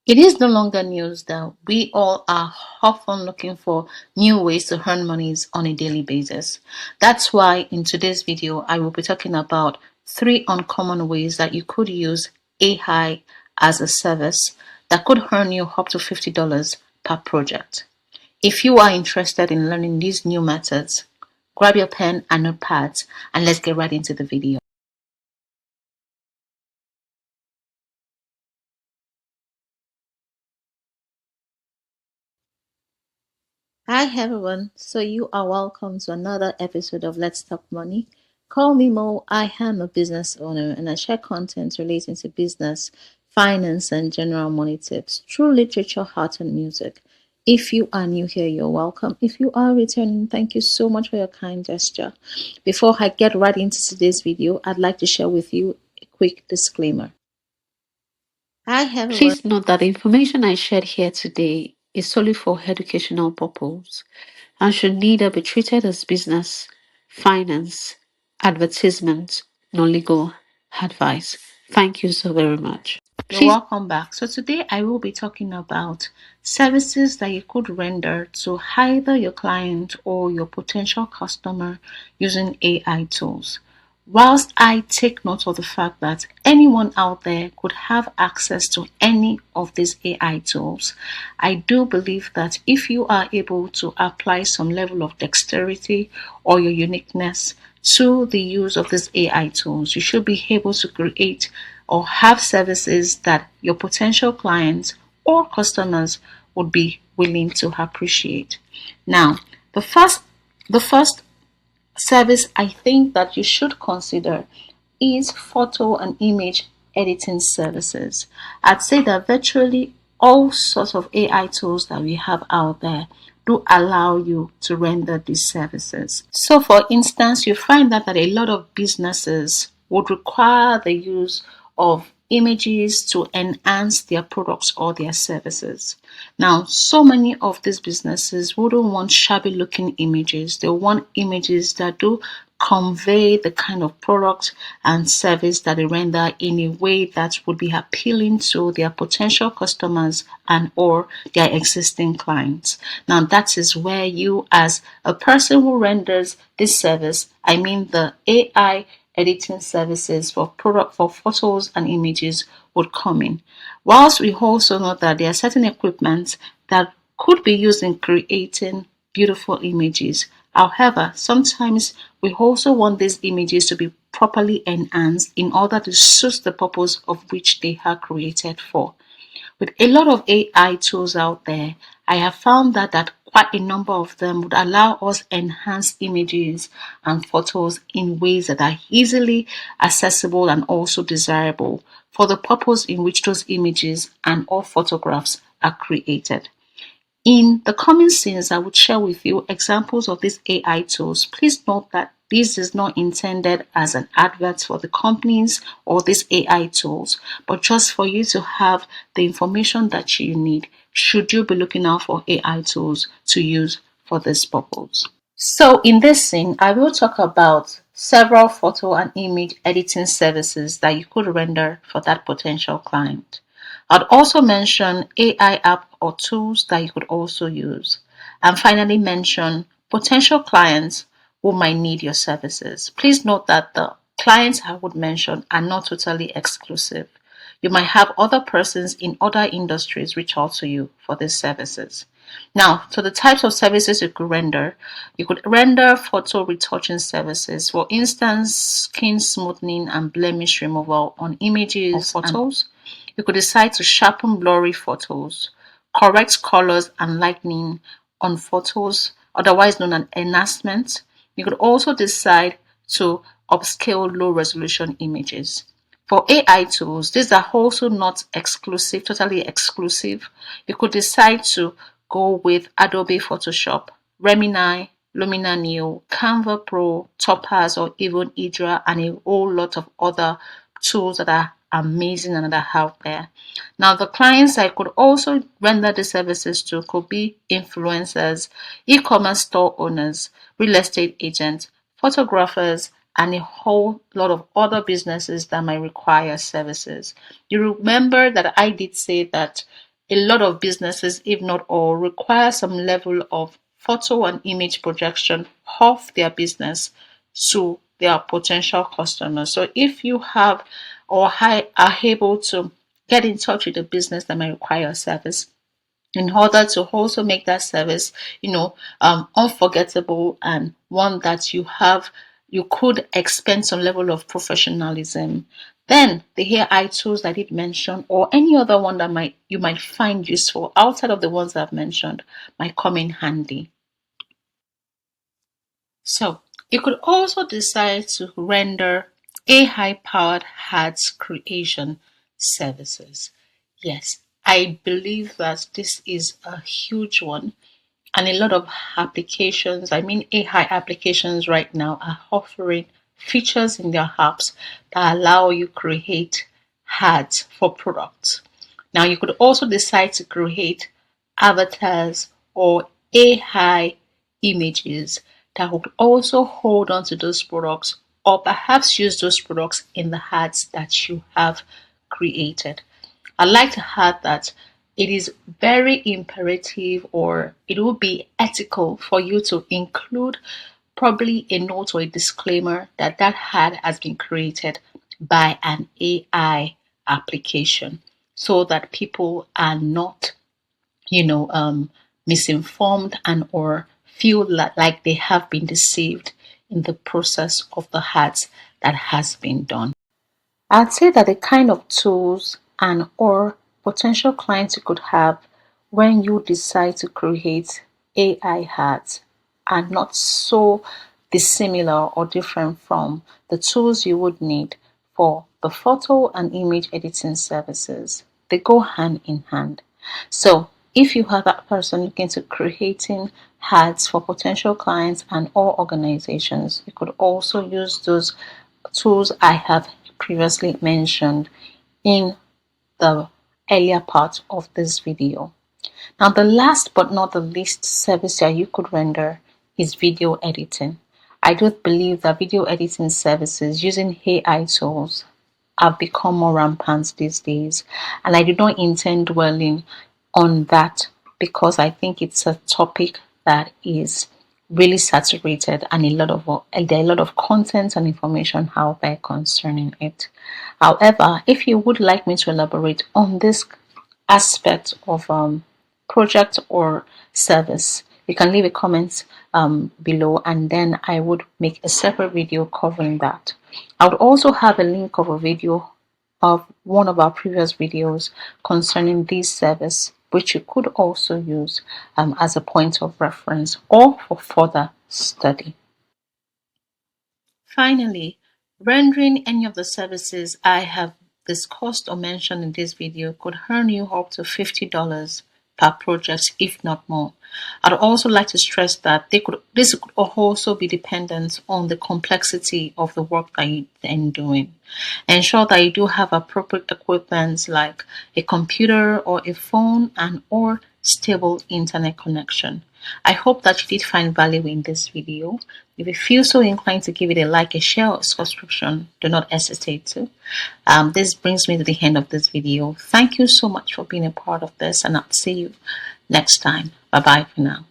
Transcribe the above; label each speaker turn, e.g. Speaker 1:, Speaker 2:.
Speaker 1: It is no longer news that we all are often looking for new ways to earn monies on a daily basis. That's why in today's video, I will be talking about 3 uncommon ways that you could use AI as a service that could earn you up to $50 per project. If you are interested in learning these new methods, grab your pen and notepads and let's get right into the video. Hi everyone, so you are welcome to another episode of Let's Talk Money. Call me Mo, I am a business owner and I share content relating to business, finance and general money tips through literature, art and music. If you are new here, you're welcome. If you are returning, thank you so much for your kind gesture. Before I get right into today's video, I'd like to share with you a quick disclaimer. Hi everyone.
Speaker 2: Please note that the information I shared here today is solely for educational purpose and should neither be treated as business, finance, advertisement, nor legal advice. Thank you so very much.
Speaker 1: You're welcome back. So today I will be talking about services that you could render to either your client or your potential customer using AI tools. Whilst I take note of the fact that anyone out there could have access to any of these AI tools, I do believe that if you are able to apply some level of dexterity or your uniqueness to the use of these AI tools, you should be able to create or have services that your potential clients or customers would be willing to appreciate. Now, the first service I think that you should consider is photo and image editing services. I'd say that virtually all sorts of AI tools that we have out there do allow you to render these services. So, for instance, you find that a lot of businesses would require the use of images to enhance their products or their services. Now, so many of these businesses wouldn't want shabby looking images. They want images that do convey the kind of product and service that they render in a way that would be appealing to their potential customers and or their existing clients. Now that is where you as a person who renders this service, I mean the AI editing services for product for photos and images would come in. Whilst we also know that there are certain equipment that could be used in creating beautiful images. However, sometimes we also want these images to be properly enhanced in order to suit the purpose of which they are created for. With a lot of AI tools out there, I have found that quite a number of them would allow us enhance images and photos in ways that are easily accessible and also desirable for the purpose in which those images and or photographs are created. In the coming scenes, I would share with you examples of these AI tools. Please note that this is not intended as an advert for the companies or these AI tools, but just for you to have the information that you need should you be looking out for AI tools to use for this purpose. So in this scene, I will talk about several photo and image editing services that you could render for that potential client. I'd also mention AI app or tools that you could also use. And finally mention potential clients who might need your services. Please note that the clients I would mention are not totally exclusive. You might have other persons in other industries reach out to you for these services. Now, to the types of services you could render photo retouching services, for instance, skin smoothing and blemish removal on images or photos. You could decide to sharpen blurry photos, correct colors and lighting on photos, otherwise known as enhancement. You could also decide to upscale low resolution images. For AI tools, these are also not exclusive, totally exclusive. You could decide to go with Adobe Photoshop, Remini, Lumina Neo, Canva Pro, Topaz, or even Idra, and a whole lot of other tools that are amazing and that are out there. Now, the clients I could also render the services to could be influencers, e-commerce store owners, real estate agents, photographers, and a whole lot of other businesses that might require services. You remember that I did say that a lot of businesses, if not all, require some level of photo and image projection of their business to their potential customers. So if you have or are able to get in touch with a business that might require a service, in order to also make that service, unforgettable and one that you could expend some level of professionalism, then the AI tools I did mention or any other one that you might find useful outside of the ones I've mentioned might come in handy. So you could also decide to render AI powered ads creation services. Yes, I believe that this is a huge one, and a lot of applications, I mean AI applications right now, are offering features in their apps that allow you create ads for products. Now you could also decide to create avatars or AI images that would also hold on to those products or perhaps use those products in the ads that you have created. I'd like to add that it is very imperative, or it would be ethical for you to include probably a note or a disclaimer that that ad has been created by an AI application so that people are not, you know, misinformed and or feel like they have been deceived in the process of the ads that has been done. I'd say that the kind of tools and or potential clients you could have when you decide to create AI ads are not so dissimilar or different from the tools you would need for the photo and image editing services. They go hand in hand. So if you are that person looking to creating ads for potential clients and or organizations, you could also use those tools I have previously mentioned in the earlier part of this video. Now, the last but not the least service that you could render is video editing. I do believe that video editing services using AI tools have become more rampant these days, and I do not intend dwelling on that because I think it's a topic that is really saturated and there are a lot of content and information out there concerning it. However, if you would like me to elaborate on this aspect of project or service, you can leave a comment below, and then I would make a separate video covering that. I would also have a link of a video of one of our previous videos concerning this service, which you could also use as a point of reference or for further study. Finally, rendering any of the services I have discussed or mentioned in this video could earn you up to $50 per project, if not more. I'd also like to stress that this could also be dependent on the complexity of the work that you're doing. Ensure that you do have appropriate equipment like a computer or a phone and or stable internet connection. I hope that you did find value in this video. If you feel so inclined to give it a like, a share, or subscription, do not hesitate to. This brings me to the end of this video. Thank you so much for being a part of this, and I'll see you next time. Bye bye for now.